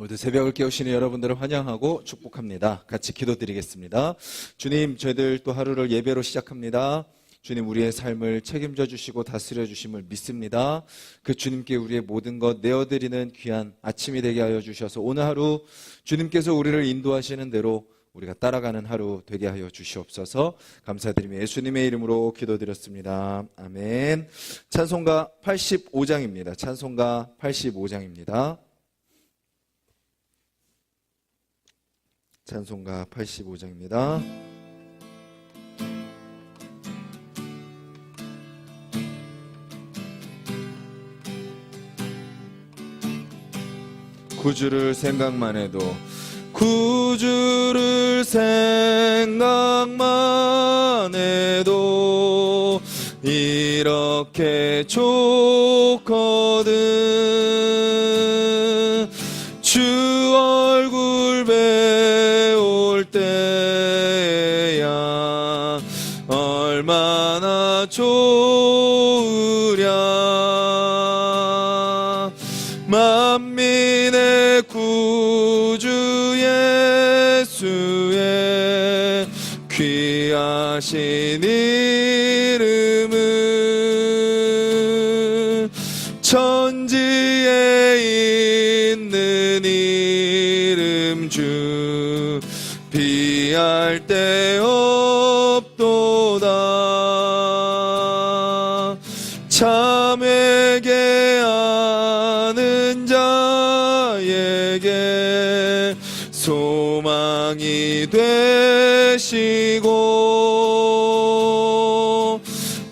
오늘도 새벽을 깨우시는 여러분들을 환영하고 축복합니다. 같이 기도드리겠습니다. 주님, 저희들 또 하루를 예배로 시작합니다. 주님, 우리의 삶을 책임져 주시고 다스려 주심을 믿습니다. 그 주님께 우리의 모든 것 내어드리는 귀한 아침이 되게 하여 주셔서 오늘 하루 주님께서 우리를 인도하시는 대로 우리가 따라가는 하루 되게 하여 주시옵소서. 감사드리며 예수님의 이름으로 기도드렸습니다. 아멘. 찬송가 85장입니다. 찬송가 85장입니다. 찬송가 85장입니다. 구주를 생각만 해도 구주를 생각만 해도 이렇게 좋거든. 주 얼굴 배울 때야 얼마나 좋으랴. 만민의 구주 예수의 귀하신 이름은 천지에 있는 이름 주 비할 데 없도다. 참 회개하는 자에게 소망이 되시고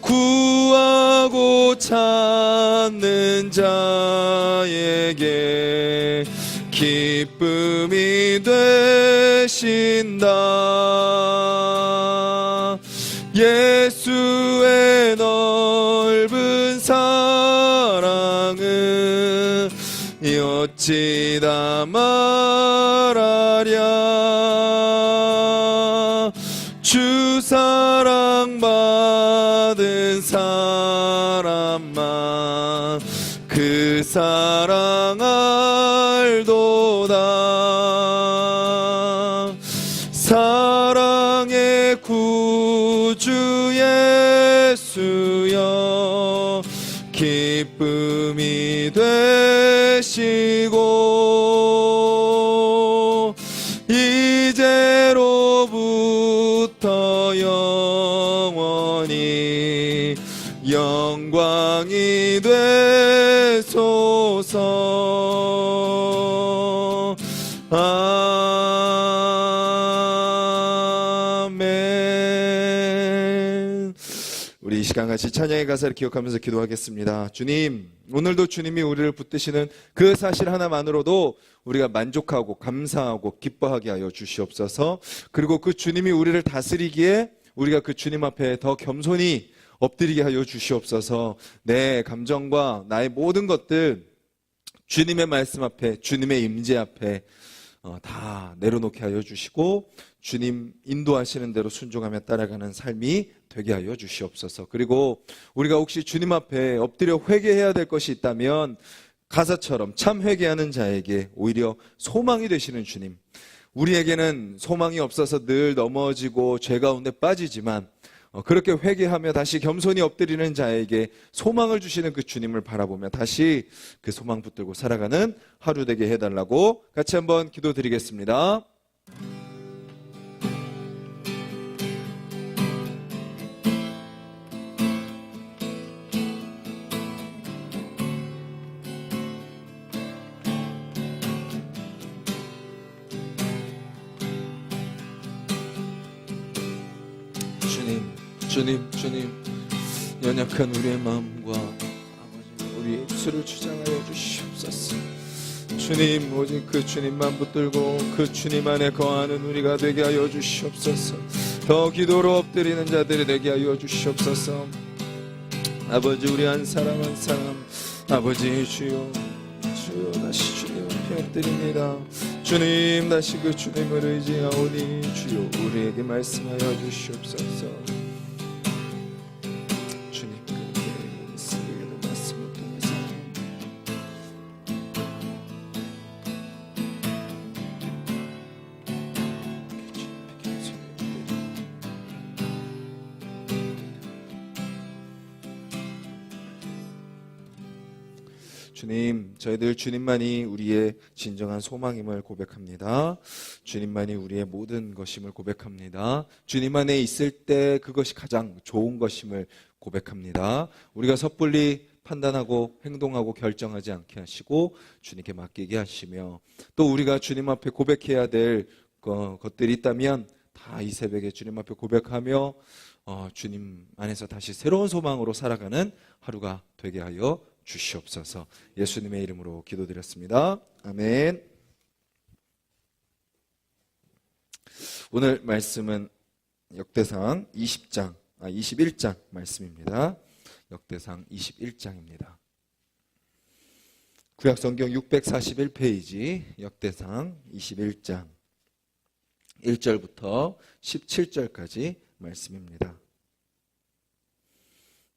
구하고 찾는 자에게 기쁨이 되신다. 예수의 넓은 사랑은 어찌 다 말하랴. 주 사랑받은 사람만 그 사랑 알도다. 사랑의 구주 예수여 기쁨이 되시고 이제로부터 영원히 영광이 되소서. 아멘. 우리 이 시간 같이 찬양의 가사를 기억하면서 기도하겠습니다. 주님, 오늘도 주님이 우리를 붙드시는 그 사실 하나만으로도 우리가 만족하고 감사하고 기뻐하게 하여 주시옵소서. 그리고 그 주님이 우리를 다스리기에 우리가 그 주님 앞에 더 겸손히 엎드리게 하여 주시옵소서. 내 감정과 나의 모든 것들 주님의 말씀 앞에, 주님의 임재 앞에 다 내려놓게 하여 주시고 주님 인도하시는 대로 순종하며 따라가는 삶이 되게 하여 주시옵소서. 그리고 우리가 혹시 주님 앞에 엎드려 회개해야 될 것이 있다면 가사처럼 참 회개하는 자에게 오히려 소망이 되시는 주님, 우리에게는 소망이 없어서 늘 넘어지고 죄 가운데 빠지지만 그렇게 회개하며 다시 겸손히 엎드리는 자에게 소망을 주시는 그 주님을 바라보며 다시 그 소망 붙들고 살아가는 하루 되게 해달라고 같이 한번 기도드리겠습니다. 주님, 연약한 우리의 마음과 아버지 우리의 입술을 주장하여 주시옵소서. 주님, 오직 그 주님만 붙들고 그 주님 안에 거하는 우리가 되게 하여 주시옵소서. 더 기도로 엎드리는 자들이 되게 하여 주시옵소서. 아버지, 우리 한 사람 한 사람 아버지 주여 다시 주님 앞에 엎드립니다. 주님, 다시 그 주님을 의지하오니 주여 우리에게 말씀하여 주시옵소서. 주님, 저희들 주님만이 우리의 진정한 소망임을 고백합니다. 주님만이 우리의 모든 것임을 고백합니다. 주님 안에 있을 때 그것이 가장 좋은 것임을 고백합니다. 우리가 섣불리 판단하고 행동하고 결정하지 않게 하시고 주님께 맡기게 하시며, 또 우리가 주님 앞에 고백해야 될 것들이 있다면 다 이 새벽에 주님 앞에 고백하며 주님 안에서 다시 새로운 소망으로 살아가는 하루가 되게 하여 주시옵소서. 예수님의 이름으로 기도드렸습니다. 아멘. 오늘 말씀은 역대상 21장 말씀입니다. 역대상 21장입니다. 구약성경 641페이지 역대상 21장 1절부터 17절까지 말씀입니다.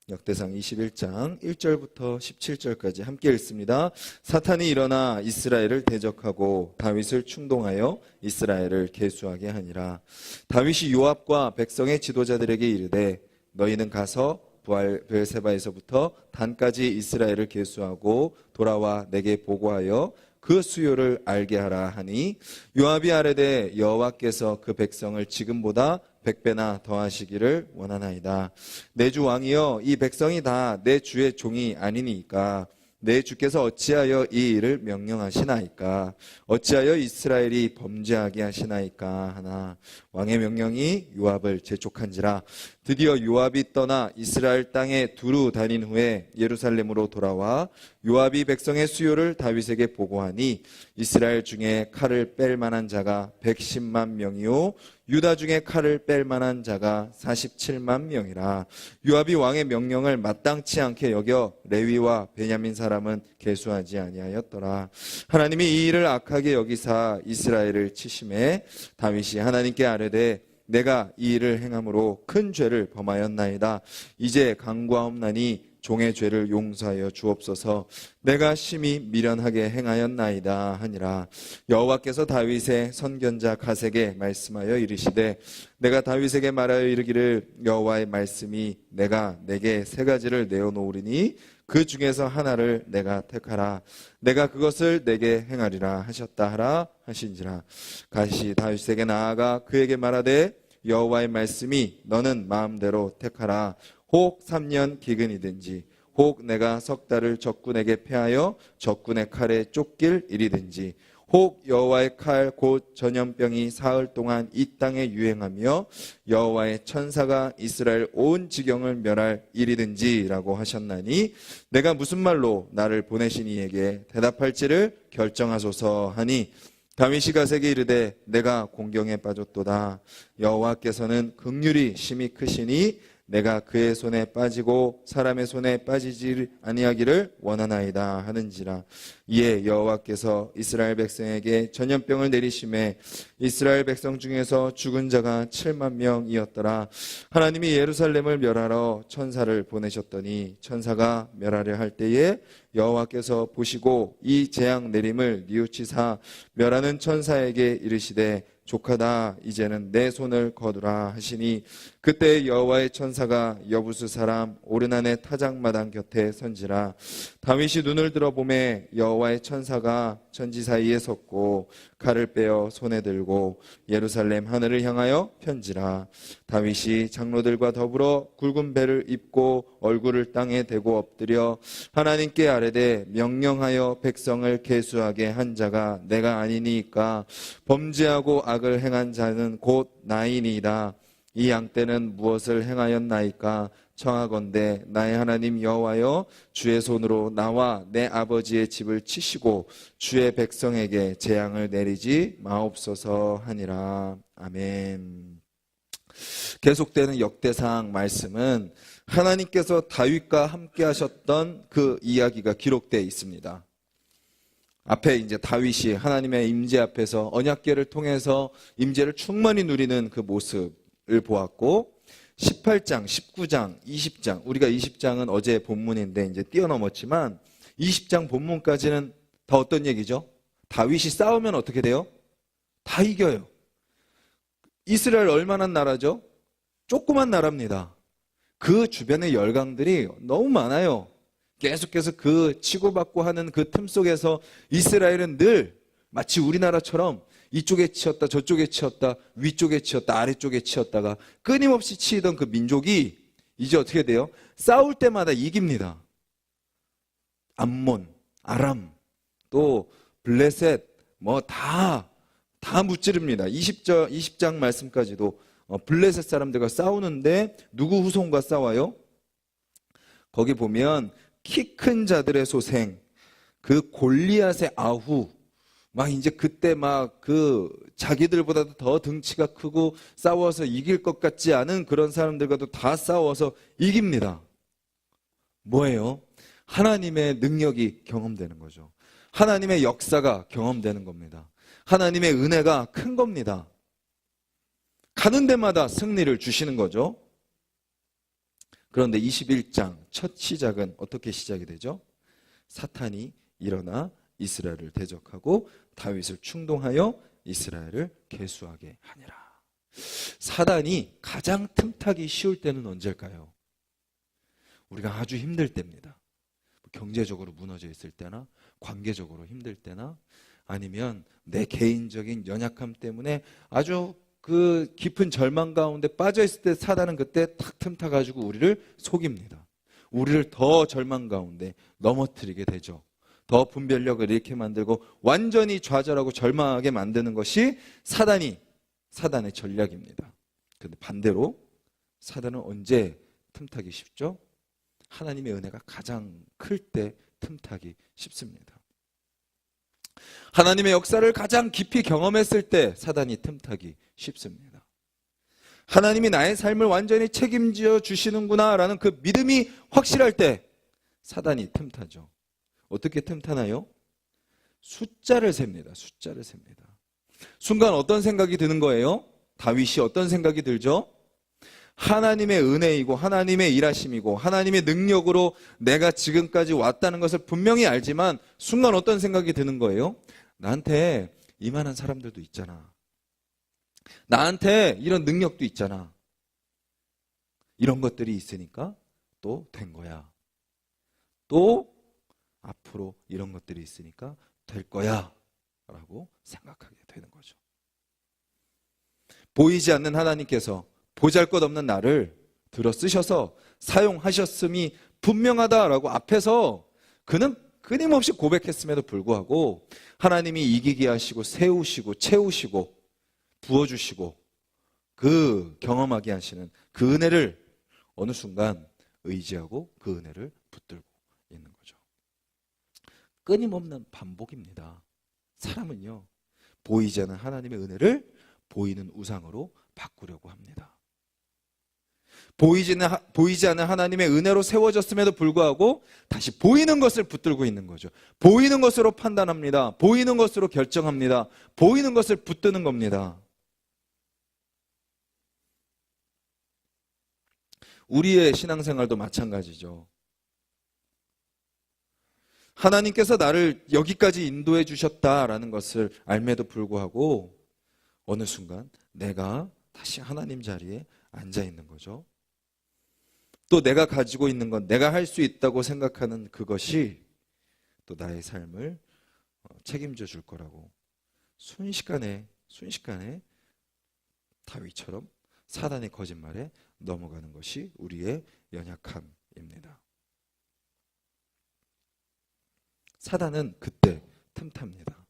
역대상 21장 1절부터 17절까지 함께 읽습니다. 사탄이 일어나 이스라엘을 대적하고 다윗을 충동하여 이스라엘을 계수하게 하니라. 다윗이 요압과 백성의 지도자들에게 이르되 너희는 가서 브엘세바에서부터 단까지 이스라엘을 계수하고 돌아와 내게 보고하여 그 수요를 알게 하라 하니, 요압이 아뢰되 여호와께서 그 백성을 지금보다 100배나 더하시기를 원하나이다. 내 주 왕이여, 이 백성이 다 내 주의 종이 아니니까 내 주께서 어찌하여 이 일을 명령하시나이까? 어찌하여 이스라엘이 범죄하게 하시나이까? 하나, 왕의 명령이 요압을 재촉한지라. 드디어 요압이 떠나 이스라엘 땅에 두루 다닌 후에 예루살렘으로 돌아와 요압이 백성의 수요를 다윗에게 보고하니, 이스라엘 중에 칼을 뺄 만한 자가 110만 명이요 유다 중에 칼을 뺄 만한 자가 47만 명이라. 요압이 왕의 명령을 마땅치 않게 여겨 레위와 베냐민 사람은 계수하지 아니하였더라. 하나님이 이 일을 악하게 여기사 이스라엘을 치심해 다윗이 하나님께 아뢰되 내가 이 일을 행함으로 큰 죄를 범하였나이다. 이제 간구하옵나니 종의 죄를 용서하여 주옵소서. 내가 심히 미련하게 행하였나이다 하니라. 여호와께서 다윗의 선견자 갓에게 말씀하여 이르시되 내가 다윗에게 말하여 이르기를 여호와의 말씀이 내가 내게 세 가지를 내어놓으리니 그 중에서 하나를 내가 택하라. 내가 그것을 내게 행하리라 하셨다 하라 하신지라. 갓이 다윗에게 나아가 그에게 말하되 여호와의 말씀이 너는 마음대로 택하라. 혹 3년 기근이든지 혹 내가 석 달을 적군에게 패하여 적군의 칼에 쫓길 일이든지 혹 여호와의 칼 곧 전염병이 사흘 동안 이 땅에 유행하며 여호와의 천사가 이스라엘 온 지경을 멸할 일이든지라고 하셨나니 내가 무슨 말로 나를 보내신 이에게 대답할지를 결정하소서 하니, 다윗이 갓에게 이르되 내가 공경에 빠졌도다. 여호와께서는 긍휼이 심히 크시니 내가 그의 손에 빠지고 사람의 손에 빠지지 아니하기를 원하나이다 하는지라. 이에 여호와께서 이스라엘 백성에게 전염병을 내리심에 이스라엘 백성 중에서 죽은 자가 7만 명이었더라. 하나님이 예루살렘을 멸하러 천사를 보내셨더니 천사가 멸하려 할 때에 여호와께서 보시고 이 재앙 내림을 뉘우치사 멸하는 천사에게 이르시되 족하다, 이제는 내 손을 거두라 하시니, 그때 여호와의 천사가 여부수 사람 오르난의 타작마당 곁에 선지라. 다윗이 눈을 들어보매 여호와의 천사가 천지 사이에 섰고 칼을 빼어 손에 들고 예루살렘 하늘을 향하여 편지라. 다윗이 장로들과 더불어 굵은 배를 입고 얼굴을 땅에 대고 엎드려 하나님께 아뢰되 명령하여 백성을 계수하게 한 자가 내가 아니니까 범죄하고 악을 행한 자는 곧 나이니이다. 이 양떼는 무엇을 행하였나이까? 청하건대 나의 하나님 여호와여, 주의 손으로 나와 내 아버지의 집을 치시고 주의 백성에게 재앙을 내리지 마옵소서 하니라. 아멘. 계속되는 역대상 말씀은 하나님께서 다윗과 함께 하셨던 그 이야기가 기록되어 있습니다. 앞에 이제 다윗이 하나님의 임재 앞에서 언약궤를 통해서 임재를 충만히 누리는 그 모습을 보았고, 18장, 19장, 20장, 우리가 20장은 어제 본문인데 이제 뛰어넘었지만 20장 본문까지는 다 어떤 얘기죠? 다윗이 싸우면 어떻게 돼요? 다 이겨요. 이스라엘 얼마나 나라죠? 조그만 나라입니다. 그 주변의 열강들이 너무 많아요. 계속해서 그 치고받고 하는 그 틈 속에서 이스라엘은 늘 마치 우리나라처럼 이쪽에 치였다 저쪽에 치였다 위쪽에 치였다 아래쪽에 치였다가 끊임없이 치이던 그 민족이 이제 어떻게 돼요? 싸울 때마다 이깁니다. 암몬, 아람, 또 블레셋 뭐 다 무찌릅니다. 20장 말씀까지도 블레셋 사람들과 싸우는데 누구 후손과 싸워요? 거기 보면 키 큰 자들의 소생, 그 골리앗의 아후, 막 이제 그때 막 그 자기들보다도 더 등치가 크고 싸워서 이길 것 같지 않은 그런 사람들과도 다 싸워서 이깁니다. 뭐예요? 하나님의 능력이 경험되는 거죠. 하나님의 역사가 경험되는 겁니다. 하나님의 은혜가 큰 겁니다. 가는 데마다 승리를 주시는 거죠. 그런데 21장 첫 시작은 어떻게 시작이 되죠? 사탄이 일어나 이스라엘을 대적하고 다윗을 충동하여 이스라엘을 계수하게 하니라. 사단이 가장 틈타기 쉬울 때는 언제일까요? 우리가 아주 힘들 때입니다. 경제적으로 무너져 있을 때나 관계적으로 힘들 때나 아니면 내 개인적인 연약함 때문에 아주 그 깊은 절망 가운데 빠져 있을 때 사단은 그때 탁 틈타 가지고 우리를 속입니다. 우리를 더 절망 가운데 넘어뜨리게 되죠. 더 분별력을 잃게 만들고 완전히 좌절하고 절망하게 만드는 것이 사단의 전략입니다. 그런데 반대로 사단은 언제 틈타기 쉽죠? 하나님의 은혜가 가장 클 때 틈타기 쉽습니다. 하나님의 역사를 가장 깊이 경험했을 때 사단이 틈타기 쉽습니다. 하나님이 나의 삶을 완전히 책임져 주시는구나 라는 그 믿음이 확실할 때 사단이 틈타죠. 어떻게 틈타나요? 숫자를 셉니다. 숫자를 셉니다. 순간 어떤 생각이 드는 거예요? 다윗이 어떤 생각이 들죠? 하나님의 은혜이고 하나님의 일하심이고 하나님의 능력으로 내가 지금까지 왔다는 것을 분명히 알지만 순간 어떤 생각이 드는 거예요? 나한테 이만한 사람들도 있잖아. 나한테 이런 능력도 있잖아. 이런 것들이 있으니까 또 된 거야. 또 앞으로 이런 것들이 있으니까 될 거야 라고 생각하게 되는 거죠. 보이지 않는 하나님께서 보잘것없는 나를 들어 쓰셔서 사용하셨음이 분명하다라고 앞에서 그는 끊임없이 고백했음에도 불구하고 하나님이 이기게 하시고 세우시고 채우시고 부어주시고 그 경험하게 하시는 그 은혜를 어느 순간 의지하고 그 은혜를 붙들고 있는 거죠. 끊임없는 반복입니다. 사람은요, 보이지 않는 하나님의 은혜를 보이는 우상으로 바꾸려고 합니다. 보이지 않는 하나님의 은혜로 세워졌음에도 불구하고 다시 보이는 것을 붙들고 있는 거죠. 보이는 것으로 판단합니다. 보이는 것으로 결정합니다. 보이는 것을 붙드는 겁니다. 우리의 신앙생활도 마찬가지죠. 하나님께서 나를 여기까지 인도해 주셨다라는 것을 알매도 불구하고 어느 순간 내가 다시 하나님 자리에 앉아 있는 거죠. 또 내가 가지고 있는 건 내가 할 수 있다고 생각하는 그것이 또 나의 삶을 책임져 줄 거라고 순식간에 다윗처럼 사단의 거짓말에 넘어가는 것이 우리의 연약함입니다. 사단은 그때 틈탑니다.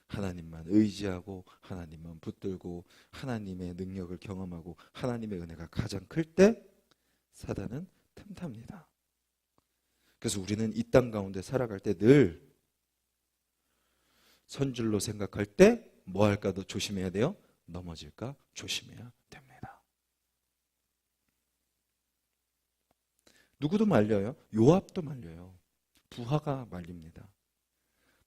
하나님만 의지하고 하나님만 붙들고 하나님의 능력을 경험하고 하나님의 은혜가 가장 클 때 사단은 틈탑니다. 그래서 우리는 이 땅 가운데 살아갈 때 늘 선줄로 생각할 때 뭐 할까도 조심해야 돼요? 넘어질까 조심해야 됩니다. 누구도 말려요. 요압도 말려요. 부하가 말립니다.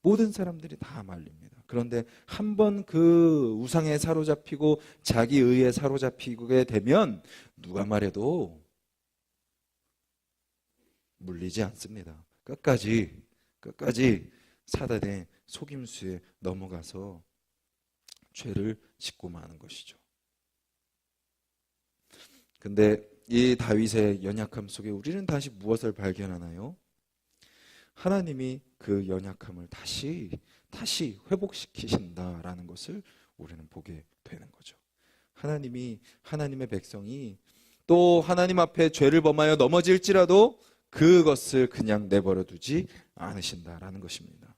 모든 사람들이 다 말립니다. 그런데 한 번 그 우상에 사로잡히고 자기 의에 사로잡히게 되면 누가 말해도 물리지 않습니다. 끝까지 사단의 속임수에 넘어가서 죄를 짓고 마는 것이죠. 근데 이 다윗의 연약함 속에 우리는 다시 무엇을 발견하나요? 하나님이 그 연약함을 다시 회복시키신다라는 것을 우리는 보게 되는 거죠. 하나님이, 하나님의 백성이 또 하나님 앞에 죄를 범하여 넘어질지라도 그것을 그냥 내버려 두지 않으신다라는 것입니다.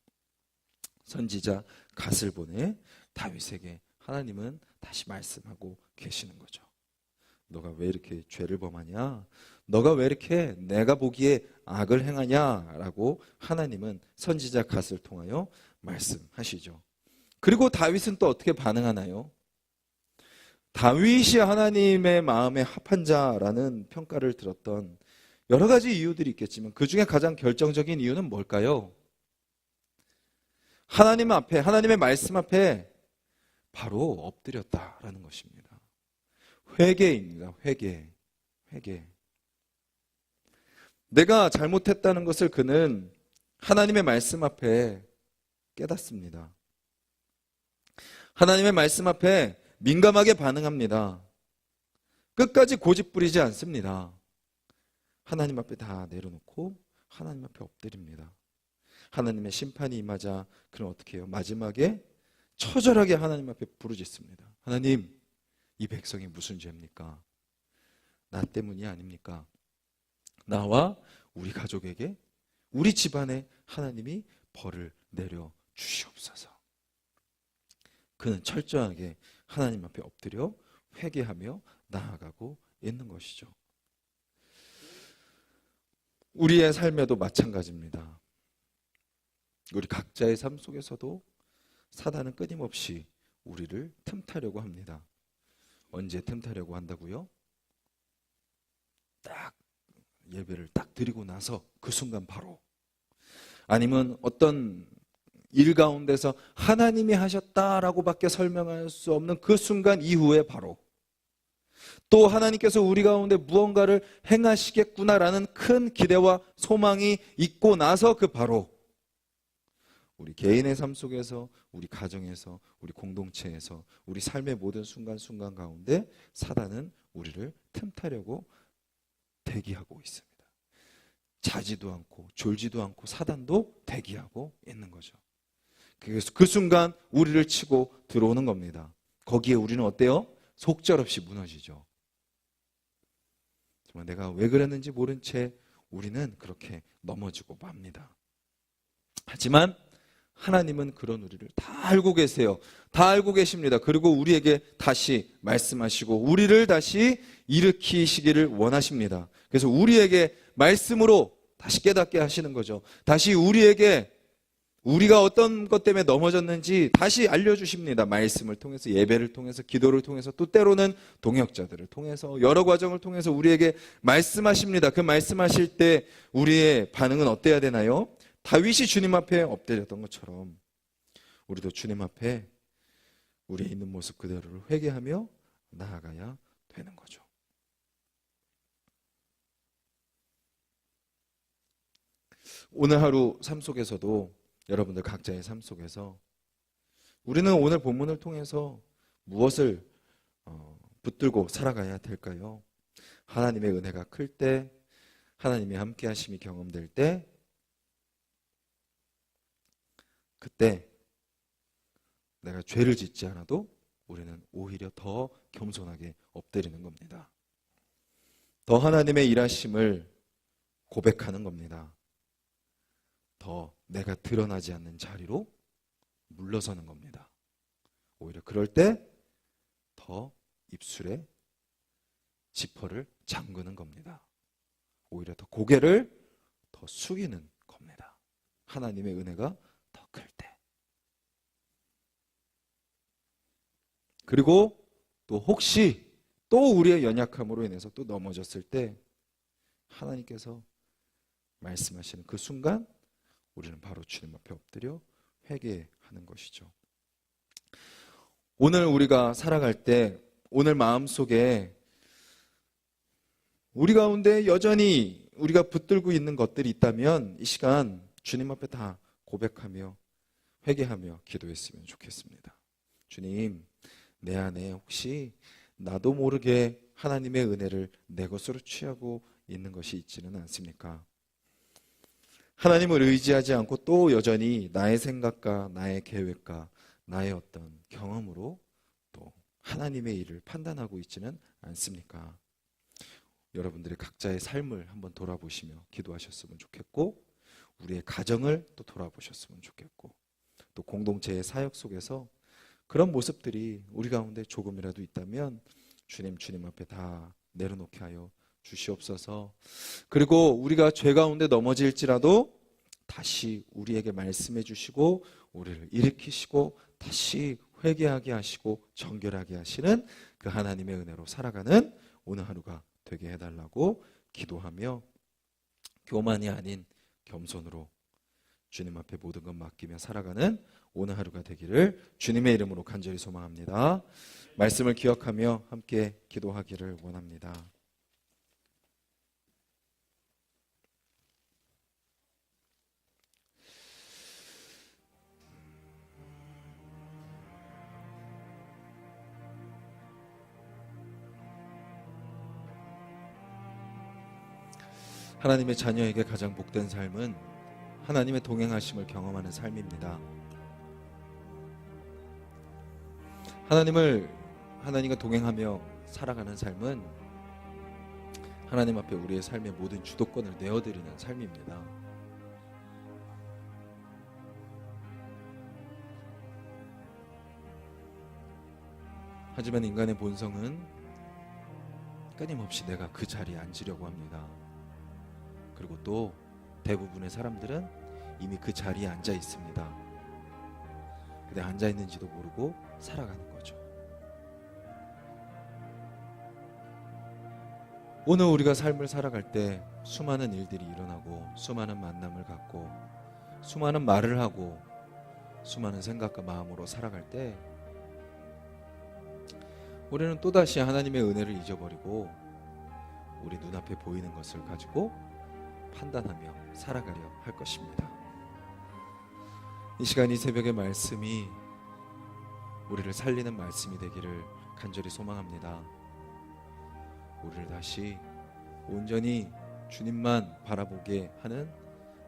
선지자 갓을 보내 다윗에게 하나님은 다시 말씀하고 계시는 거죠. 너가 왜 이렇게 죄를 범하냐? 너가 왜 이렇게 내가 보기에 악을 행하냐라고 하나님은 선지자 갓을 통하여 말씀하시죠. 그리고 다윗은 또 어떻게 반응하나요? 다윗이 하나님의 마음에 합한 자라는 평가를 들었던 여러 가지 이유들이 있겠지만 그 중에 가장 결정적인 이유는 뭘까요? 하나님 앞에, 하나님의 말씀 앞에 바로 엎드렸다라는 것입니다. 회개입니다. 회개. 내가 잘못했다는 것을 그는 하나님의 말씀 앞에 깨닫습니다. 하나님의 말씀 앞에 민감하게 반응합니다. 끝까지 고집 부리지 않습니다. 하나님 앞에 다 내려놓고 하나님 앞에 엎드립니다. 하나님의 심판이 임하자 그는 어떻게 해요? 마지막에 처절하게 하나님 앞에 부르짖습니다. 하나님, 이 백성이 무슨 죄입니까? 나 때문이 아닙니까? 나와 우리 가족에게, 우리 집안에 하나님이 벌을 내려 주시옵소서. 그는 철저하게 하나님 앞에 엎드려 회개하며 나아가고 있는 것이죠. 우리의 삶에도 마찬가지입니다. 우리 각자의 삶 속에서도 사단은 끊임없이 우리를 틈타려고 합니다. 언제 틈타려고 한다고요? 딱 예배를 딱 드리고 나서 그 순간 바로, 아니면 어떤 일 가운데서 하나님이 하셨다라고 밖에 설명할 수 없는 그 순간 이후에 바로, 또 하나님께서 우리 가운데 무언가를 행하시겠구나라는 큰 기대와 소망이 있고 나서 그 바로, 우리 개인의 삶 속에서, 우리 가정에서, 우리 공동체에서, 우리 삶의 모든 순간순간 가운데 사단은 우리를 틈타려고 대기하고 있습니다. 자지도 않고 졸지도 않고 사단도 대기하고 있는 거죠. 그래서 그 순간 우리를 치고 들어오는 겁니다. 거기에 우리는 어때요? 속절없이 무너지죠. 정말 내가 왜 그랬는지 모른 채 우리는 그렇게 넘어지고 맙니다. 하지만 하나님은 그런 우리를 다 알고 계세요. 다 알고 계십니다. 그리고 우리에게 다시 말씀하시고 우리를 다시 일으키시기를 원하십니다. 그래서 우리에게 말씀으로 다시 깨닫게 하시는 거죠. 다시 우리에게 우리가 어떤 것 때문에 넘어졌는지 다시 알려주십니다. 말씀을 통해서, 예배를 통해서, 기도를 통해서, 또 때로는 동역자들을 통해서, 여러 과정을 통해서 우리에게 말씀하십니다. 그 말씀하실 때 우리의 반응은 어때야 되나요? 다윗이 주님 앞에 엎드렸던 것처럼 우리도 주님 앞에 우리의 있는 모습 그대로를 회개하며 나아가야 되는 거죠. 오늘 하루 삶 속에서도, 여러분들 각자의 삶 속에서 우리는 오늘 본문을 통해서 무엇을 붙들고 살아가야 될까요? 하나님의 은혜가 클 때, 하나님의 함께 하심이 경험될 때, 그때 내가 죄를 짓지 않아도 우리는 오히려 더 겸손하게 엎드리는 겁니다. 더 하나님의 일하심을 고백하는 겁니다. 더 내가 드러나지 않는 자리로 물러서는 겁니다. 오히려 그럴 때 더 입술에 지퍼를 잠그는 겁니다. 오히려 더 고개를 더 숙이는 겁니다. 하나님의 은혜가 더 클 때. 그리고 또 혹시 또 우리의 연약함으로 인해서 또 넘어졌을 때 하나님께서 말씀하시는 그 순간 우리는 바로 주님 앞에 엎드려 회개하는 것이죠. 오늘 우리가 살아갈 때, 오늘 마음속에 우리 가운데 여전히 우리가 붙들고 있는 것들이 있다면 이 시간 주님 앞에 다 고백하며 회개하며 기도했으면 좋겠습니다. 주님, 내 안에 혹시 나도 모르게 하나님의 은혜를 내 것으로 취하고 있는 것이 있지는 않습니까? 하나님을 의지하지 않고 또 여전히 나의 생각과 나의 계획과 나의 어떤 경험으로 또 하나님의 일을 판단하고 있지는 않습니까? 여러분들이 각자의 삶을 한번 돌아보시며 기도하셨으면 좋겠고, 우리의 가정을 또 돌아보셨으면 좋겠고, 또 공동체의 사역 속에서 그런 모습들이 우리 가운데 조금이라도 있다면 주님 앞에 다 내려놓게 하여 주시옵소서. 그리고 우리가 죄 가운데 넘어질지라도 다시 우리에게 말씀해 주시고 우리를 일으키시고 다시 회개하게 하시고 정결하게 하시는 그 하나님의 은혜로 살아가는 오늘 하루가 되게 해달라고 기도하며, 교만이 아닌 겸손으로 주님 앞에 모든 것 맡기며 살아가는 오늘 하루가 되기를 주님의 이름으로 간절히 소망합니다. 말씀을 기억하며 함께 기도하기를 원합니다. 하나님의 자녀에게 가장 복된 삶은 하나님의 동행하심을 경험하는 삶입니다. 하나님과 동행하며 살아가는 삶은 하나님 앞에 우리의 삶의 모든 주도권을 내어드리는 삶입니다. 하지만 인간의 본성은 끊임없이 내가 그 자리에 앉으려고 합니다. 그리고 또 대부분의 사람들은 이미 그 자리에 앉아 있습니다. 근데 앉아 있는지도 모르고 살아가는 거죠. 오늘 우리가 삶을 살아갈 때 수많은 일들이 일어나고 수많은 만남을 갖고 수많은 말을 하고 수많은 생각과 마음으로 살아갈 때 우리는 또다시 하나님의 은혜를 잊어버리고 우리 눈앞에 보이는 것을 가지고 판단하며 살아가려 할 것입니다. 이 시간 이 새벽의 말씀이 우리를 살리는 말씀이 되기를 간절히 소망합니다. 우리를 다시 온전히 주님만 바라보게 하는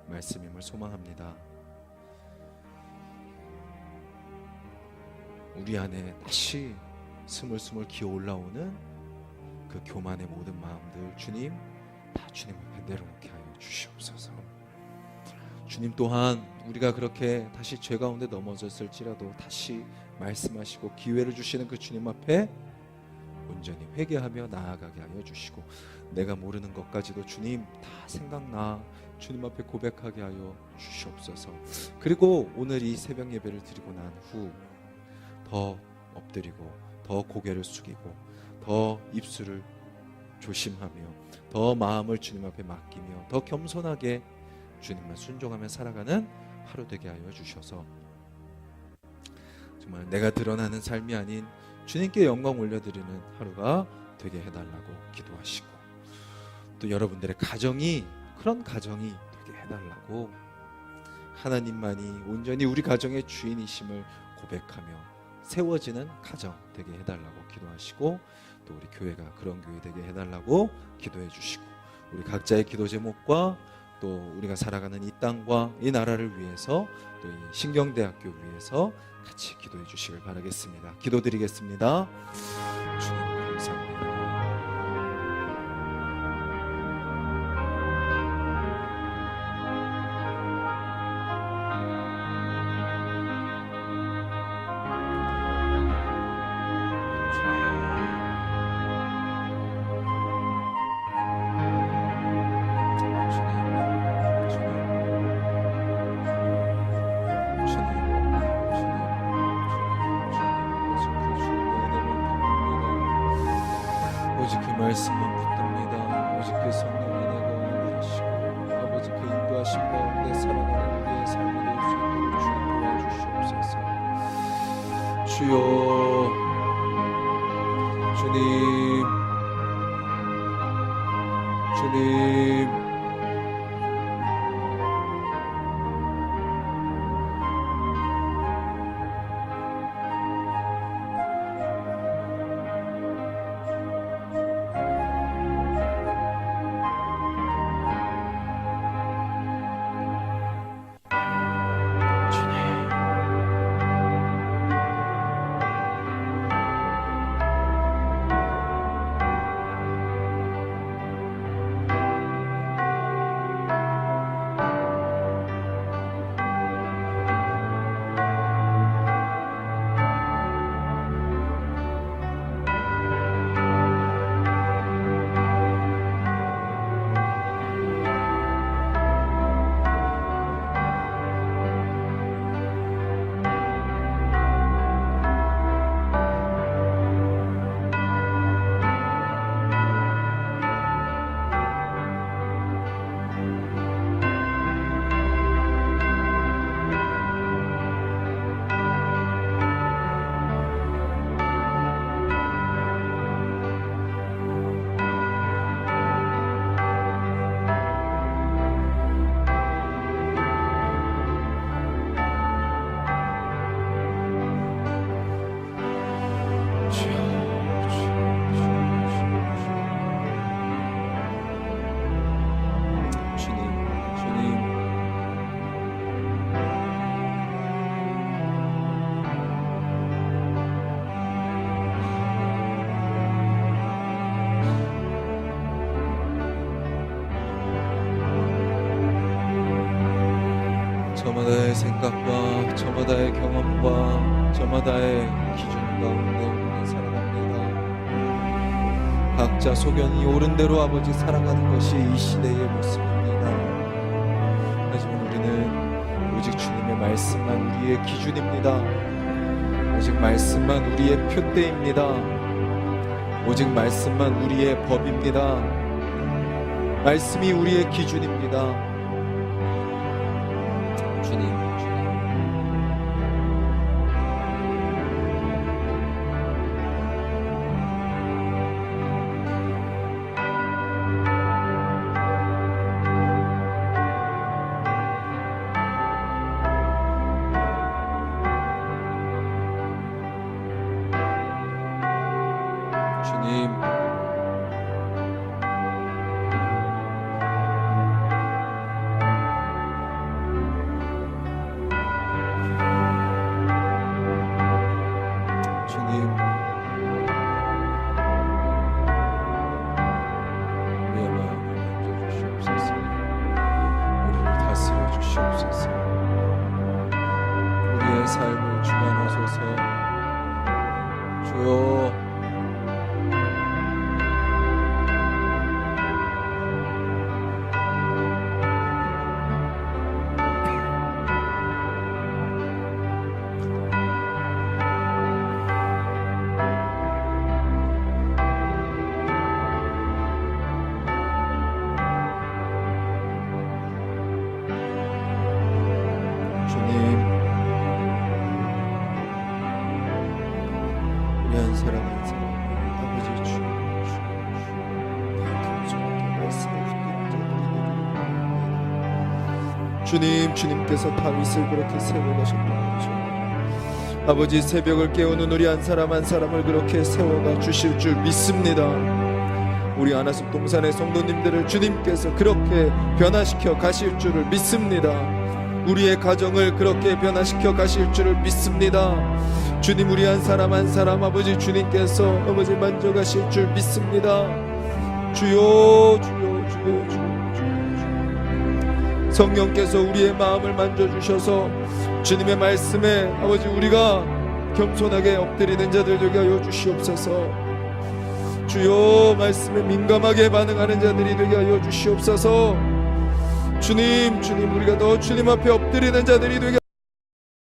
말씀임을 소망합니다. 우리 안에 다시 스물스물 기어 올라오는 그 교만의 모든 마음들 주님 앞에 내려놓게 하여 주시옵소서. 주님 또한 우리가 그렇게 다시 죄 가운데 넘어졌을지라도 다시 말씀하시고 기회를 주시는 그 주님 앞에 온전히 회개하며 나아가게 하여 주시고, 내가 모르는 것까지도 주님 다 생각나 주님 앞에 고백하게 하여 주시옵소서. 그리고 오늘 이 새벽 예배를 드리고 난 후 더 엎드리고 더 고개를 숙이고 더 입술을 조심하며 더 마음을 주님 앞에 맡기며 더 겸손하게 주님만 순종하며 살아가는 하루 되게 하여 주셔서 정말 내가 드러나는 삶이 아닌 주님께 영광 올려드리는 하루가 되게 해달라고 기도하시고, 또 여러분들의 가정이 그런 가정이 되게 해달라고 하나님만이 온전히 우리 가정의 주인이심을 고백하며 세워지는 가정 되게 해달라고 기도하시고, 또 우리 교회가 그런 교회 되게 해달라고 기도해 주시고, 우리 각자의 기도 제목과 또 우리가 살아가는 이 땅과 이 나라를 위해서 또 이 신경대학교 위해서 같이 기도해 주시길 바라겠습니다. 기도드리겠습니다. 주님 감사합니다. 오직 그 말씀만 붙듭니다. 오직 그 성령 안에 거하시고 아버지 그 인도하심 가운데 살아가는 우리의 삶이 될 수 있도록 주님 도와주시옵소서. 주여, 주님 저마다의 생각과 저마다의 경험과 저마다의 기준 가운데 우리는 살아갑니다. 각자 소견이 옳은 대로 아버지 살아가는 것이 이 시대의 모습입니다. 하지만 우리는 오직 주님의 말씀만 우리의 기준입니다. 오직 말씀만 우리의 표대입니다. 오직 말씀만 우리의 법입니다. 말씀이 우리의 기준입니다. 주님, 주님, 우리의 마음을 만져주시옵소서. 우리를 다스려 주시옵소서. 우리의 삶을 주관하소서. 주여, 주님, 우리 한 사람 한 사람 아버지 주 주님, 주님께서 다윗을 그렇게 세워가셨던 거죠. 아버지, 새벽을 깨우는 우리 한 사람 한 사람을 그렇게 세워가 주실 줄 믿습니다. 우리 안하숙 동산의 성도님들을 주님께서 그렇게 변화시켜 가실 줄을 믿습니다. 우리의 가정을 그렇게 변화시켜 가실 줄을 믿습니다. 주님, 우리 한 사람 한 사람 아버지 주님께서 아버지 만져가실 줄 믿습니다. 주여, 주여, 주여, 주여. 성령께서 우리의 마음을 만져주셔서 주님의 말씀에 아버지 우리가 겸손하게 엎드리는 자들 되게 하여 주시옵소서. 주여, 말씀에 민감하게 반응하는 자들이 되게 하여 주시옵소서. 주님, 주님, 우리가 더 주님 앞에 엎드리는 자들이 되게